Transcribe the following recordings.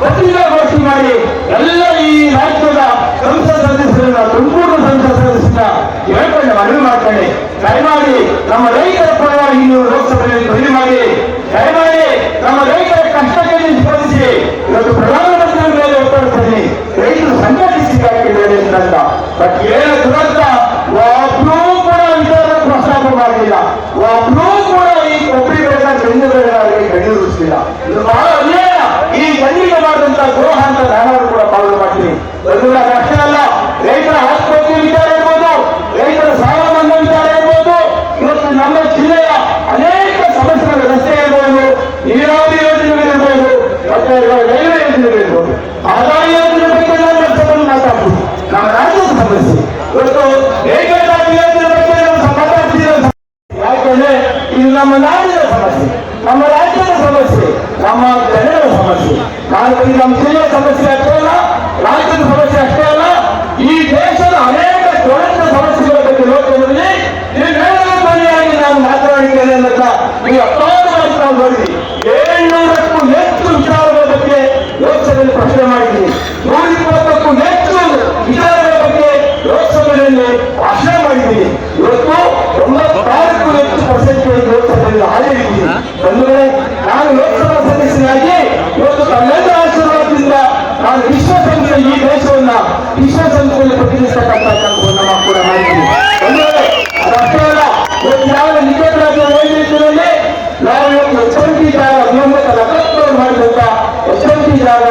ಪತ್ರಿಕಾಗೋಷ್ಠಿ ಮಾಡಿ ಎಲ್ಲ ಈ ರಾಜ್ಯದ ಸಂಸತ್ ಸದಸ್ಯರನ್ನ ತುಮಕೂರು ಸಂಸತ್ ಸದಸ್ಯರನ್ನ ಹೇಳ್ಕೊಂಡು ಮನವಿ ಮಾಡ್ಕೊಳ್ಳಿ. ದಯಮಾಡಿ ನಮ್ಮ ರೈತರ ಪರವಾಗಿ ನೀವು ಲೋಕಸಭೆಯಲ್ಲಿ ಮನವಿ ಮಾಡಿ. ದಯಮಾಡಿ ನಮ್ಮ ರೈತರ ಕಷ್ಟಕ್ಕೆ ಸ್ಪಂದಿಸಿ. ಇವತ್ತು ಪ್ರಧಾನಮಂತ್ರಿ ಮೇಲೆ ಒತ್ತಡಿಸ್ತೀನಿ, ರೈತರು ಸಂಘಟಿಸಿದ್ದಾರೆ ಅಂತ. ಬಟ್ ಏನು ದುರಂತ, ಒಬ್ರೂ ಕೂಡ ವಿಚಾರ ಪ್ರಸ್ತಾಪ ಮಾಡಲಿಲ್ಲ. ಒಬ್ರೂ ಕೂಡ ಈ ಕೊಬ್ಬರಿ ಬೆಳೆದ ಬೆಂಗಳೂರಿಗೆ ಕಣ್ಣೀರಿಸಿಲ್ಲ. ಇದು ಬಹಳ ಅನ್ಯಾಯ. ಈ ಜನರಿಗೆ ಮಾಡಿದಂತ ದ್ರೋಹ ಅಂತ ನಾನು ಕೂಡ ಪಾಲನೆ ಮಾಡ್ತೀನಿ. ಒಂದು ಅಷ್ಟೇ ಅಲ್ಲ, ರೈತರ ಆತ್ಮಹತ್ಯೆ ವಿಚಾರ ಇರ್ಬೋದು, ರೈತರ ಸಾಲ ಮನ್ನಾ ವಿಚಾರ ಇರ್ಬೋದು, ಇವತ್ತು ನಮ್ಮ ಜಿಲ್ಲೆಯ ಅನೇಕ ಸಮಸ್ಯೆಗಳು, ರಸ್ತೆ ಇರ್ಬೋದು, ನೀರಾವರಿ ಯೋಜನೆಗಳಿರ್ಬೋದು, ಮತ್ತೆ ರೈಲ್ವೆ ಯೋಜನೆಗಳಿರ್ಬೋದು, ಆದಾಯ ಯೋಜನೆ ಬಗ್ಗೆ ನಾವು ವರ್ಷವನ್ನು ಮಾತಾಡ್ತೀವಿ. ನಮ್ಮ ರಾಜ್ಯದ ಸಮಸ್ಯೆ ಇವತ್ತು ಏಕಜಾತಿ ಯೋಜನೆ ಬಗ್ಗೆ ನಾವು ಮಾತಾಡ್ತಿರೋ ಯಾಕೆಂದ್ರೆ ಇದು ನಮ್ಮ ನಾಡಿನ ಸಮಸ್ಯೆ, ನಮ್ಮ ರಾಜ್ಯದ ಸಮಸ್ಯೆ, ನಮ್ಮ ಜನರ ಸಮಸ್ಯೆ. ನಮ್ಮ ಜಿಲ್ಲೆಯ ಸಮಸ್ಯೆ ಅಷ್ಟೇ ಅಲ್ಲ, ರಾಜ್ಯದ ಸಮಸ್ಯೆ ಅಷ್ಟೇ ಅಲ್ಲ, ಈ ದೇಶದ ಅನೇಕ ಜ್ವಲಂತ ಸಮಸ್ಯೆಗಳ ಬಗ್ಗೆ ಲೋಕಸಭೆಯಲ್ಲಿ ಧ್ವನಿಯಾಗಿ ನಾನು ಮಾತನಾಡಿದ್ದೇನೆ ಅಂತ ಈ ಅಪಾರವಾಗಿ ನಾವು ನೋಡಿದ್ವಿ. 700ಕ್ಕೂ ಹೆಚ್ಚು ವಿಚಾರಗಳ ಬಗ್ಗೆ ಲೋಕಸಭೆಯಲ್ಲಿ ಪ್ರಶ್ನೆ ಮಾಡಿದ್ವಿ. 120ಕ್ಕೂ ಹೆಚ್ಚು ವಿಚಾರಗಳ ಬಗ್ಗೆ ಲೋಕಸಭೆಯಲ್ಲಿ ಭಾಷಣ ಮಾಡಿದ್ದೀವಿ. ಇವತ್ತು 96ಕ್ಕೂ ಹೆಚ್ಚು ಪರ್ಸೆಂಟೇಜ್ ಲೋಕಸಭೆಯಲ್ಲಿ ಹಾಜರಿದ್ದೀವಿ. ಬಂಧುಗಳೇ, ನಾನು ಲೋಕಸಭಾ ಸದಸ್ಯನಾಗಿ ಇವತ್ತು ತಮ್ಮೆಲ್ಲರ ಆಶೀರ್ವಾದದಿಂದ ನಾನು ವಿಶ್ವಸಂಸ್ಥೆ, ಈ ದೇಶವನ್ನ ವಿಶ್ವಸಂಸ್ಥೆಯಲ್ಲಿ ಪ್ರತಿನಿಧಿಸತಕ್ಕಂಥ ಕೆಲಸವನ್ನು ಕೂಡ ಮಾಡಿದ್ದೀನಿ. ಬಂಧುಗಳೇ, ಅದಷ್ಟೇ ಅಲ್ಲ, ಇವತ್ತು ಯಾವ ನಿಕಟ ರಾಜ್ಯ ವೈದ್ಯರಲ್ಲಿ ನಾವು ಇವತ್ತು HMT ಜಾಗ 1971 ಮಾಡಿದಂತ HMT ಜಾಗ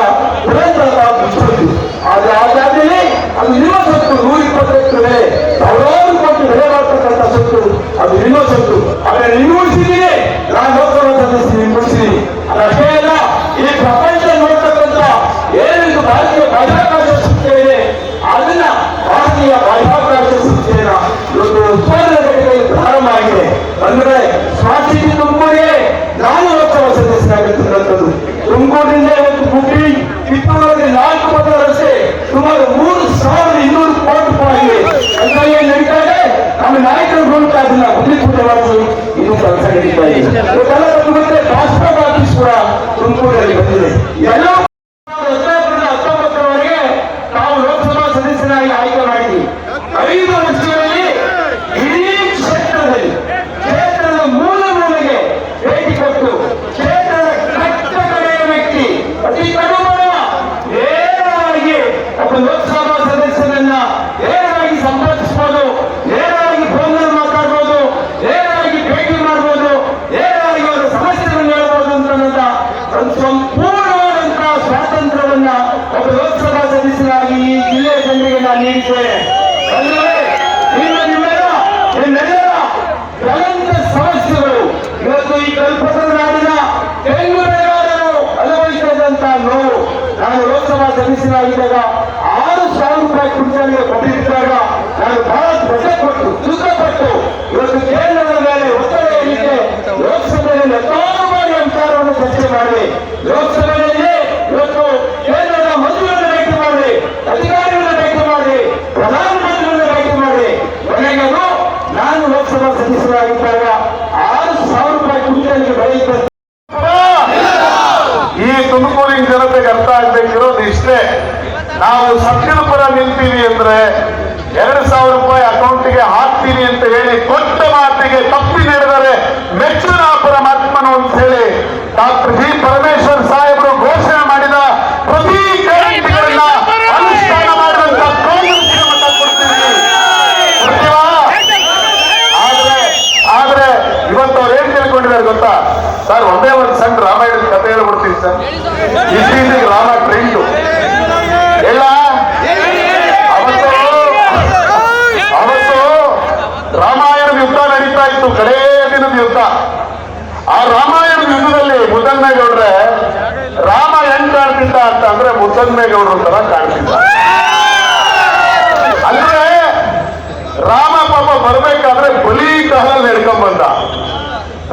ಪುರಂದರ ಬಿಟ್ಟು ಆದ್ರೆ ಆ ಜಾಗದಲ್ಲಿ ಅದು ನಿಮ್ಮ ಸೊತ್ತು. 120 ಬೆಲೆ, ಸಾವಿರಾರು ಕೋಟಿ ಬೆಲೆ ಮಾಡ್ತಕ್ಕಂಥ ಸೊತ್ತು ಅದು ನಿಮ್ಮ ಸೊತ್ತು. ಆದ್ರೆ ನಿರ್ವಹಿಸಿದ್ದೀನಿ, ನಾನು ಲೋಕಸಭಾ ಸದಸ್ಯ ನಿರ್ವಹಿಸಿದ್ದೀನಿ. ಅದಷ್ಟೇ ಅಲ್ಲ, ಈ ಪ್ರಪಂಚ ನೋಡ್ತಕ್ಕಂಥ ಏನಿದು ಭಾರತೀಯ ಬಾಹ್ಯಾಕಾಶ ಸಂಸ್ಥೆ ಇದೆ, ಅದನ್ನ ಭಾರತೀಯ ಬಾಹ್ಯಾಕಾಶ ಸಂಸ್ಥೆಯನ್ನ ಇವತ್ತು ಉತ್ಪಾದನಾ ಘಟಕದಲ್ಲಿ ಪ್ರಾರಂಭ ಆಗಿದೆ. ಅಂದ್ರೆ ಸ್ಮಾರ್ಟ್ ಸಿಟಿ ತುಮಕೂರಿಗೆ ನಾನು ಲೋಕಸಭಾ ಸದಸ್ಯರಾಗಿರ್ತಕ್ಕಂಥದ್ದು. ತುಮಕೂರಿನಿಂದ ಇವತ್ತು ಗುಬ್ಬಿ, ಕಿತ್ತೂರಲ್ಲಿ 4 ಪಥ ರಸ್ತೆ ಸುಮಾರು 3200 ಕೋಟಿ ರೂಪಾಯಿ ಅಂತ ಏನ್ ನಡೀತಾ ಇದೆ. ನಮ್ಮ ನಾಯಕರು ಹೋಗ್ತಾ ಅದನ್ನ ಗುಡ್ಲಿಪೂಟವಾಗಿ ಇದು ಕೆಲಸ ನಡೀತಾ ಇದೆ. ಇವತ್ತೆಲ್ಲ ಬಂದು ಪಾಸ್ಪೋರ್ಟ್ ಆಫೀಸ್ ಕೂಡ ತುಮಕೂರಲ್ಲಿ ಬಂದಿದೆ. ಎಲ್ಲ 1919ರವರೆಗೆ ನಾವು ಲೋಕಸಭಾ ಸದಸ್ಯರಾಗಿ ಆಯ್ಕೆ ಮಾಡಿದ್ವಿ. 5 ವರ್ಷಗಳಲ್ಲಿ ಇಡೀ ಕ್ಷೇತ್ರದ ಮೂಲ ಮೂಲೆಗೆ ಭೇಟಿ ಕೊಟ್ಟು ಕ್ಷೇತ್ರದ ಕಟ್ಟ ಕಡೆಯ ವ್ಯಕ್ತಿ ಅತಿ ಕಡುಬಡ ನೇರವಾಗಿ ಒಬ್ಬ ಲೋಕಸಭಾ ಸದಸ್ಯರನ್ನ ನೇರವಾಗಿ ಸಂಪರ್ಕಿಸಬಹುದು, ನೇರವಾಗಿ ಫೋನ್ನಲ್ಲಿ ಮಾತಾಡ್ಬೋದು, ನೇರವಾಗಿ ಭೇಟಿ ಮಾಡ್ಬೋದು, ನೇರವಾಗಿ ಅವರ ಸಮಸ್ಯೆಗಳನ್ನು ಹೇಳ್ಬೋದು ಅಂತ ಒಂದು ಸಂಪೂರ್ಣವಾದಂತಹ ಸ್ವಾತಂತ್ರ್ಯವನ್ನ ಒಬ್ಬ ಲೋಕಸಭಾ ಸದಸ್ಯರಾಗಿ ಈ ಜಿಲ್ಲೆಯ ಜನರಿಗೆ ನಾನು ನೀಡಿದ್ದೇನೆ. ನಿಮ್ಮೆಲ್ಲರ ಜ್ವಲಂತ ಸಮಸ್ಯೆಗಳು ಇವತ್ತು ಈ ಕಲ್ಪತರು ನಾಡಿನ ಬೆಂಗಳೂರಿಗಾರರು ಅನುಭವಿಸಿದಂತಹ ನೋವು. ನಾನು ಲೋಕಸಭಾ ಸದಸ್ಯರಾಗಿದ್ದಾಗ 6,000 ರೂಪಾಯಿ ಕುಂಟಲಿಗೆ ಕೊಟ್ಟಿದ್ದಾಗ ನಾನು ಬಹಳ ಕಷ್ಟಪಟ್ಟು ದುಃಖಪಟ್ಟು ಇವತ್ತು ಕೇಂದ್ರದ ಮೇಲೆ ಒತ್ತಡ ಏನಿದೆ ಲೋಕಸಭೆಯಲ್ಲಿ ಹತ್ತಾರು ಬಾರಿ ವಿಚಾರವನ್ನು ಚರ್ಚೆ ಮಾಡಿ ಲೋಕಸಭೆಯಲ್ಲಿ ಇವತ್ತು ಕೇಂದ್ರದ ಮಂತ್ರಿಗಳನ್ನು ಭೇಟಿ ಮಾಡಿ, ಅಧಿಕಾರಿಗಳನ್ನು ಭೇಟಿ ಮಾಡಿ, ಪ್ರಧಾನಮಂತ್ರಿಗಳನ್ನು ಭೇಟಿ ಮಾಡಿ, ಕೊನೆಗೂ ನಾನು ಲೋಕಸಭಾ ಸದಸ್ಯರಾಗಿದ್ದಾಗ 6,000 ರೂಪಾಯಿ ಕುಂಟಲಿಗೆ ಬೆಳೆಯುತ್ತೆ. ಈ ತುಮಕೂರಿನ ಜನತೆಗೆ ಅರ್ಥ ಆಗ್ಬೇಕಿರೋದು ಇಷ್ಟೇ. ನಾವು ಸತ್ಯದ ಪರ ನಿಲ್ತೀವಿ ಅಂದ್ರೆ 2,000 ರೂಪಾಯಿ ಅಕೌಂಟಿಗೆ ಹಾಕ್ತೀನಿ ಅಂತ ಹೇಳಿ ಕೊಟ್ಟ ಮಾತಿಗೆ ತಪ್ಪಿ ನಡೆದರೆ ಮೆಚ್ಚುನ ಪರಮಾತ್ಮನು ಅಂತ ಹೇಳಿ ಡಾಕ್ಟರ್ ಜಿ ಪರಮೇಶ್ವರ್ ಸಾಹೇಬರು ಘೋಷಣೆ ಮಾಡಿದ ಪ್ರತಿ ಗ್ಯಾರಂಟಿಗಳನ್ನ ಅನುಷ್ಠಾನ ಮಾಡುವಂತ ಕಾಂಗ್ರೆಸ್ಗೆ ಮತ ಕೊಡ್ತೀವಿ. ಆದ್ರೆ ಇವತ್ತು ಅವ್ರು ಏನ್ ತಿಳ್ಕೊಂಡಿದ್ದಾರೆ ಗೊತ್ತಾ ಸರ್? ಒಂದೇ ಒಂದು ಸಣ್ಣ ರಾಮಾಯಣದ ಕಥೆ ಹೇಳ್ಬಿಡ್ತೀವಿ ಸರ್. ಇತ್ತೀಚೆಗೆ ರಾಮ ಟ್ರೆಂಡು ಎಲ್ಲ ಅವತ್ತು ರಾಮಾಯಣದ ಯುದ್ಧ ನಡೀತಾ ಇತ್ತು, ಕಡೇ ದಿನದ ಯುದ್ಧ. ಆ ರಾಮಾಯಣದ ಯುದ್ಧದಲ್ಲಿ ಮುದ್ದನ್ಮೇಗೌಡ್ರೆ ರಾಮ ಹೆಂಗ್ ಕಾಣ್ತಿದ್ದ ಅಂತ ಅಂದ್ರೆ ಮುದ್ದನ್ಮೇಗೌಡ್ರ ತರ ಕಾಣ್ತಿದ್ದ. ಅಂದ್ರೆ ರಾಮ ಪಾಪ ಬರ್ಬೇಕಾದ್ರೆ ಬಲಿ ಕಾಲಲ್ಲಿ ನಡ್ಕೊಂಡ್ ಬಂದ.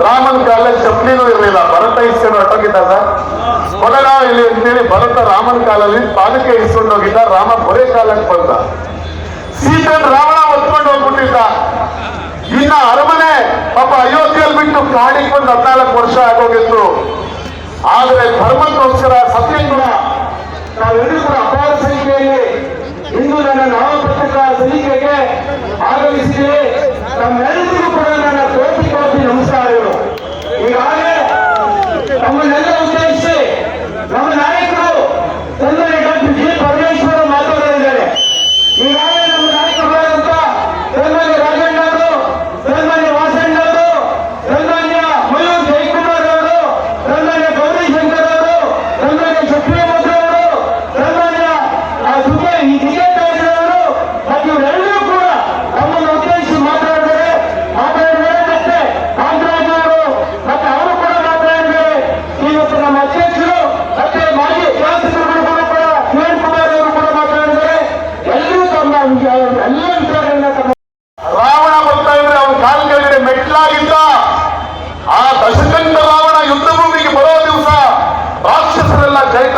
ರಾಮನ ಕಾಲದಲ್ಲಿ ಚಪ್ಪಲಿನೂ ಇರಲಿಲ್ಲ, ಭರತ ಇಸ್ಕೊಂಡು ಹೊಟ್ಟೋಗಿದ್ದ ಸರ್. ಕೊಡಗ ಇಲ್ಲಿ ಅಂತೇಳಿ ಭರತ ರಾಮನ ಕಾಲಲ್ಲಿ ಪಾದಕ್ಕೆ ಇಸ್ಕೊಂಡು ಹೋಗಿದ್ದ. ರಾಮ ಬರೇ ಕಾಲಕ್ಕೆ ಬಂದ. ಸೀತೆನ್ ರಾವಣ ಹೊತ್ಕೊಂಡು ಹೋಗ್ಬಿಟ್ಟಿದ್ದ. ಇನ್ನ ಅರಮನೆ ಪಾಪ ಅಯೋಧ್ಯೆಯಲ್ಲಿ ಬಿಟ್ಟು ಕಾಡಿಗೆ ಬಂದು 14 ವರ್ಷ ಆಗೋಗಿತ್ತು. ಆದ್ರೆ ಧರ್ಮಕ್ಕೋಸ್ಕರ ಸತ್ಯಕ್ಕೋಸ್ಕರ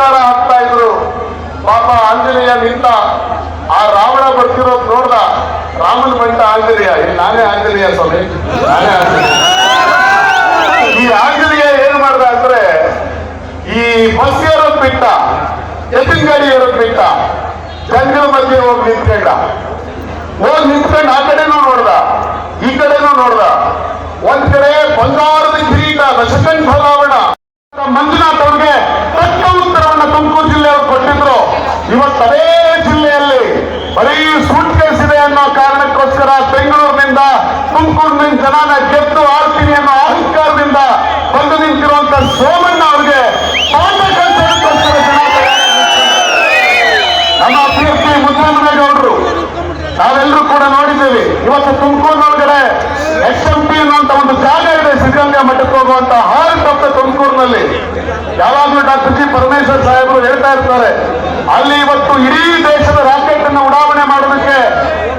ಜಯಕಾರ ಹಾಕ್ತಾ ಇದ್ರು. ಪಾಪ ಆಂಜನೇಯ ನಿಂತ, ಆ ರಾವಣ ಬರ್ತಿರೋದು ನೋಡ್ದ, ರಾಮನ ಬಂಟ ಆಂಜನೇಯ, ನಾನೇ ಆಂಜನೇಯ ಸ್ವಾಮಿ, ನಾನೇ ಆಂಜನೇಯ. ಈ ಆಂಜನೇಯ ಏನ್ ಮಾಡ್ದ ಅಂದ್ರೆ, ಈ ಬಸ್ ಏರೋದ್ ಬಿಟ್ಟ, ಎತ್ತಿನ ಗಾಡಿ ಏರೋದ್ ಬಿಟ್ಟ, ಜಂಗಲ್ ಮಧ್ಯೆ ಹೋಗಿ ನಿಂತ್ಕೊಂಡ. ಆ ಕಡೆನೂ ನೋಡ್ದ, ಈ ಕಡೆನೂ ನೋಡ್ದ. ಒಂದ್ ಕಡೆ ಬಂಗಾರದ ಕಿರೀಟ ದಶಕಂಠ ರಾವಣ ಮಂಜುನಾಥ್ ಅವ್ರಿಗೆ ತಕ್ಕ ಉತ್ತರವನ್ನ ತುಮಕೂರು ಜಿಲ್ಲೆಯವರು ಕೊಟ್ಟಿದ್ರು. ಇವತ್ತು ಅದೇ ಜಿಲ್ಲೆಯಲ್ಲಿ ಬರೀ ಸೂಟ್ ಕೇಸ್ ಇದೆ ಅನ್ನೋ ಕಾರಣಕ್ಕೋಸ್ಕರ ಬೆಂಗಳೂರಿನಿಂದ ತುಮಕೂರಿನಿಂದ ಜನನ ಗೆದ್ದು ಆಡ್ತೀನಿ ಅನ್ನೋ ಅಹಂಕಾರದಿಂದ ಬಂದು ನಿಂತಿರುವಂತ ಸೋಮಣ್ಣ ಅವ್ರಿಗೆ ಪಾಠ ಕಲಿಸೋದಕ್ಕೋಸ್ಕರ ನಮ್ಮ ಅಭ್ಯರ್ಥಿ ಮುದ್ದರಾಮೇಗೌಡರು ನಾವೆಲ್ಲರೂ ಕೂಡ ನೋಡಿದ್ದೇವೆ. ಇವತ್ತು ತುಮಕೂರಿನೊಳಗಡೆ XMP ಅನ್ನುವಂತ ಒಂದು ಜಾಗ ಇದೆ, ಸಿದ್ಧಗಂಗಾ ಮಠಕ್ಕೆ ಹೋಗುವಂತ ಹಾಲ್ ತಪ್ಪ ತುಮಕೂರಿನಲ್ಲಿ. ಯಾವಾಗಲೂ ಡಾಕ್ಟರ್ ಜಿ ಪರಮೇಶ್ವರ್ ಸಾಹೇಬರು ಹೇಳ್ತಾ ಇರ್ತಾರೆ, ಅಲ್ಲಿ ಇವತ್ತು ಇಡೀ ದೇಶದ ರಾಕೆಟ್ ಅನ್ನು ಉಡಾವಣೆ ಮಾಡೋದಕ್ಕೆ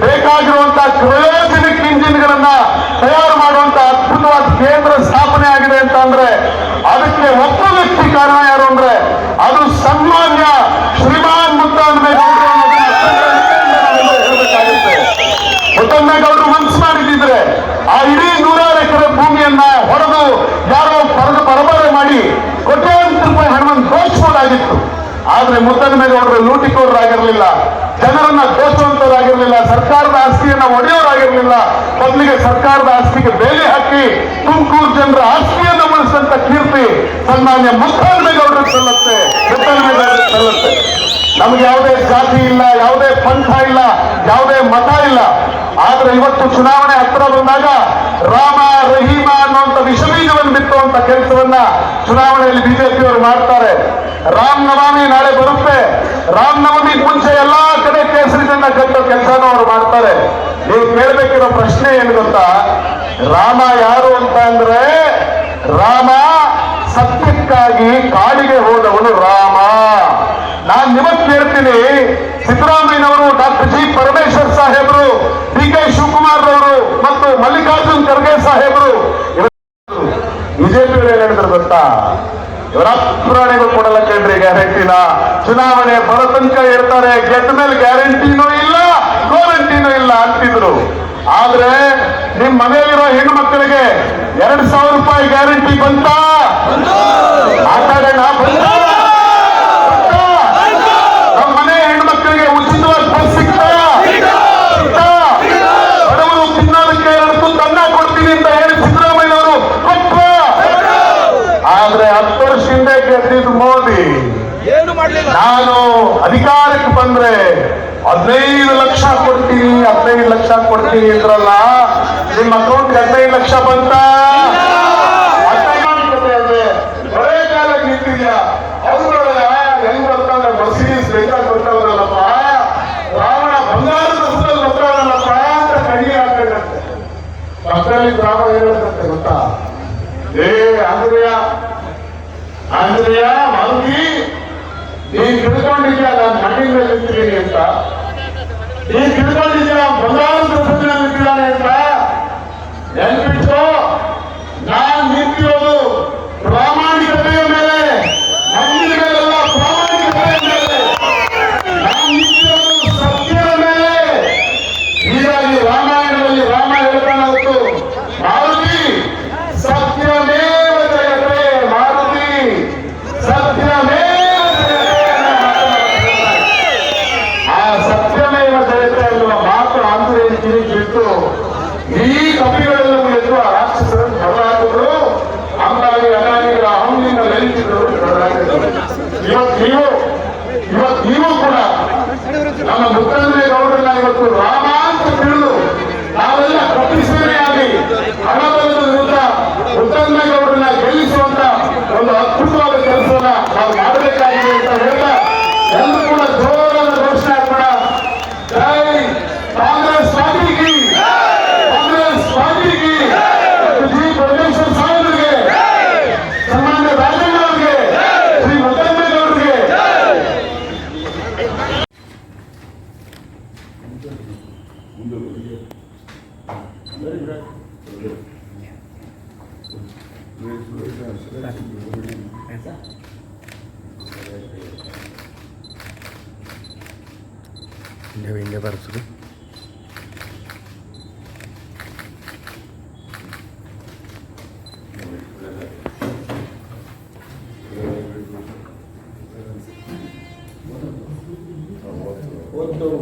ಬೇಕಾಗಿರುವಂತಹ ಕ್ರಯೋಜನಿಕ್ ಇಂಜಿನ್ ಗಳನ್ನ ತಯಾರು ಮಾಡುವಂತ ಅದ್ಭುತವಾದ ಕೇಂದ್ರ ಸ್ಥಾಪನೆ ಆಗಿದೆ ಅಂತ ಅಂದ್ರೆ ಅದಕ್ಕೆ ಒಬ್ಬ ವ್ಯಕ್ತಿ ಕಾರಣ ಯಾರು ಅಂದ್ರೆ ಅದು ಸನ್ಮಾನ್ಯ ಶ್ರೀಮಾನ್ ಮುದ್ದರಾಮೇಗೌಡರು ಹೇಳಬೇಕಾಗುತ್ತೆ. ಮುದ್ದರಾಮೇಗೌಡರು ಮನಸ್ಸು ಮಾಡಿದ್ರೆ ಆ ಇಡೀ 100 ಎಕರೆ ಭೂಮಿಯನ್ನ ಹೊಡೆದು ಯಾರೋ ಪರಬಾರೆ ಮಾಡಿ ಕೋಟ್ಯಾಂತರ ರೂಪಾಯಿ ಹಣವನ್ನು ಘೋಷಿಸಬಹುದಾಗಿತ್ತು. ಆದ್ರೆ ಮುದ್ದರಾಮೇಗೌಡರು ಲೂಟಿಕೋರರಾಗಿರ್ಲಿಲ್ಲ, ಜನರನ್ನ ಘೋಷಿಸುವಂತವರಾಗಿರ್ಲಿಲ್ಲ, ಸರ್ಕಾರದ ಆಸ್ತಿಯನ್ನ ಒಡೆಯೋರಾಗಿರ್ಲಿಲ್ಲ. ಬದಲಿಗೆ ಸರ್ಕಾರದ ಆಸ್ತಿಗೆ ಬೇಲಿ ಹಾಕಿ ತುಮಕೂರು ಜನರ ಆಸ್ತಿಯನ್ನು ಉಳಿಸಿದಂತ ಕೀರ್ತಿ ಸನ್ಮಾನ್ಯ ಮುದ್ದರಾಮೇಗೌಡರಿಗೆ ಸಲ್ಲುತ್ತೆ, ಮುದ್ದರಾಮೇಗೌಡರಿಗೆ ಸಲ್ಲುತ್ತೆ. ನಮ್ಗೆ ಯಾವುದೇ ಜಾತಿ ಇಲ್ಲ, ಯಾವುದೇ ಪಂಥ ಇಲ್ಲ, ಯಾವುದೇ ಮತ ಇಲ್ಲ. ಆದ್ರೆ ಇವತ್ತು ಚುನಾವಣೆ ಹತ್ರ ಬಂದಾಗ ರಾಮ ರಹೀಮ ಅನ್ನುವಂತ ವಿಷಬೀಜವನ್ನು ಬಿತ್ತುವಂತ ಕೆಲಸವನ್ನ ಚುನಾವಣೆಯಲ್ಲಿ ಬಿಜೆಪಿಯವರು ಮಾಡ್ತಾರೆ. ರಾಮನವಮಿ ನಾಳೆ ಬರುತ್ತೆ. ರಾಮನವಮಿ ಮುಂಚೆ ಎಲ್ಲಾ ಕಡೆ ಕೇಸರಿ ಜೆಂಡ ಕಟ್ಟೋ ಕೆಲಸನೂ ಅವರು ಮಾಡ್ತಾರೆ. ನೀವು ಕೇಳಬೇಕಿರೋ ಪ್ರಶ್ನೆ ಏನು ಗೊತ್ತಾ? ರಾಮ ಯಾರು ಅಂತ ಅಂದ್ರೆ, ರಾಮ ಸತ್ಯಕ್ಕಾಗಿ ಕಾಡಿಗೆ ಹೋದವನು ರಾಮ. ನಾನ್ ನಿಮಗ್ ಕೇಳ್ತೀನಿ, ಸಿದ್ದರಾಮಯ್ಯನವರು, ಡಾಕ್ಟರ್ ಜಿ ಪರಮೇಶ್ವರ್ ಸಾಹೇಬರು, DK ಶಿವಕುಮಾರ್ ಅವರು ಮತ್ತು ಮಲ್ಲಿಕಾರ್ಜುನ್ ಖರ್ಗೆ ಸಾಹೇಬರು ಬಿಜೆಪಿ ಏನ್ ಹೇಳಿದ್ರು ಗೊತ್ತಾ? ಇವರ ಪುರಾಣಿಗಳು ಕೊಡಲ್ಲ ಕೇಳ್ರಿ ಗ್ಯಾರಂಟಿನ. ಚುನಾವಣೆ ಬರೋ ತನಕ ಇರ್ತಾರೆ, ಗೆದ್ದ ಮೇಲೆ ಗ್ಯಾರಂಟಿನೂ ಇಲ್ಲ, ಗ್ಯಾರಂಟಿನೂ ಇಲ್ಲ ಅಂತಿದ್ರು. ಆದ್ರೆ ನಿಮ್ ಮನೆಯಲ್ಲಿರೋ ಹೆಣ್ಣು ಮಕ್ಕಳಿಗೆ 2,000 ರೂಪಾಯಿ ಗ್ಯಾರಂಟಿ ಬಂತ? ಮಾತಾಡೋಣ, ಬಂತ? ನಮ್ಮ ಮನೆ ಹೆಣ್ಣು ಮಕ್ಕಳಿಗೆ ಉಚಿತವಾಗಿ ಬಸ್ ಸಿಗ್ತಾ? ಬಡವರು ತಿನ್ನೋದಕ್ಕೆ 2 ತುತ್ತು ಅನ್ನ ಕೊಡ್ತೀನಿ ಅಂತ ಹೇಳಿ ಸಿದ್ದರಾಮಯ್ಯನವರು ಕೊಟ್ಟ. ಆದ್ರೆ 10 ವರ್ಷ ಹಿಂದೆ ಗೆದ್ದಿದ್ದು ಮೋದಿ. ನಾನು ಅಧಿಕಾರಕ್ಕೆ ಬಂದ್ರೆ 15 ಲಕ್ಷ ಕೊಡ್ತೀನಿ, 15 ಲಕ್ಷ ಕೊಡ್ತೀನಿ ಇದ್ರಲ್ಲ, ನಿಮ್ಮ ಅಕೌಂಟ್ಗೆ 15 ಲಕ್ಷ ಬಂತ? ಒಳ್ಳೆ ಕಾಲಕ್ಕೆ ನಿಂತಿದ್ಯಾ? ಅವುಗಳ ಹೆಂಗ್ ಬರ್ತಾನೆ, ಮರ್ಸಿಡೀಸ್ ಬೇಕಾಗಿ ಬರ್ತಾವಲ್ಲಪ್ಪ, ರಾವಣ ಬಂಗಾರದ ಸುತ್ತಲ್ಲಿ ಬರ್ತಾವಲ್ಲಪ್ಪ ಅಂತ ಕಡಿಗೆ ಹಾಕೊಂಡಂತೆ. ಮಕ್ಕಳಲ್ಲಿ ರಾವಣ ಹೇಳದಂತೆ ಗೊತ್ತಾ? ಆಂಜನೇಯ ಮಾರುತಿ, ನೀನ್ ತಿಳ್ಕೊಂಡಿದ್ಯಾ ನಾನು ಮಣ್ಣಿನ ಮೇಲೆ ನಿಂತಿದ್ದೀನಿ ಅಂತ? ನೀನ್ ತಿಳ್ಕೊಂಡಿದ್ಯಾ ಬಂಗಾರದ ಸುತ್ತಲ್ಲಿ ನಿಂತಿದ್ದಾನೆ ಅಂತ? ನೆನ್ಪಿಟ್ಟು, ನಾನ್ ನಿಂತಿರೋದು ಪ್ರಾಮಾಣಿಕತೆಯ ಮೇಲೆ, ಮಣ್ಣಿನ ಮೇಲೆಲ್ಲ ಪ್ರಾಮಾಣಿಕತೆಯ ಮೇಲೆ. ನಾನ್ ನಿಂತಿರೋದು ಸತ್ಯದ ಮೇಲೆ. ಹೀಗಾಗಿ ರಾಮಾಯಣದಲ್ಲಿ ರಾಮ ಹೇಳ್ತಾನೆ ಹೊತ್ತು, ಮಾರುತಿ ಸತ್ಯಮೇವ ಜಯತೆ, ಮಾರುತಿ ಸತ್ಯಮೇವ ಜಯತೆ. ಆ ಸತ್ಯಮೇವ ಜಯತೆ ಅನ್ನುವ ಮಾತು ಆಂಜನೇಯ ಕಿವಿಗೆ ಬಿಟ್ಟು ಈ ಕಪಿಗಳೆಲ್ಲವೂ ಎದ್ದು ಆ ರಾಕ್ಷಸರನ್ನು ಹೊರಹಾಕಿದ್ರು. ಹಂಗಾಗಿ ಅನಾನಿಗಳ ಅಹಂನಿಂದ ನೆಲೆಸಿದ್ರು. ಇವತ್ತು ನೀವು ಕೂಡ ನಮ್ಮ ಮುದ್ದರಾಮೇಗೌಡರನ್ನ ಇವತ್ತು ರಾಮ ಅಂತ ತಿಳಿದು ನಾವೆಲ್ಲ ಕಪಿಸೇನೆಯಾಗಿ ಹಣಬಲದ ವಿರುದ್ಧ ಮುದ್ದರಾಮೇಗೌಡರನ್ನ ಗೆಲ್ಲಿಸುವಂತ ಒಂದು ಅದ್ಭುತವಾದ ಕೆಲಸವನ್ನ ನಾವು ಮಾಡಬೇಕಾಗಿದೆ ಅಂತ ಹೇಳ್ತಾ ಎಲ್ಲರೂ ಕೂಡ ಜೋರಾದ ಘೋಷಣೆ ಹಾಕೋಣ. ಜೈ ಕಾಂಗ್ರೆಸ್ ಪಾರ್ಟಿಗೆ, ಕಾಂಗ್ರೆಸ್ ಪಾರ್ಟಿಗೆ, ಜಿ ಪರಮೇಶ್ವರ್ ಸಾಹೇಬರಿಗೆ, ಸನ್ಮಾನ್ಯ ರಾಜಣ್ಣ ಅವರಿಗೆ, ಶ್ರೀ ಮುದ್ದರಾಮೇಗೌಡರಿಗೆ. ಹಿಂದೆ ಬರ್ತದೆ. ಹೋಗ್ತವೆ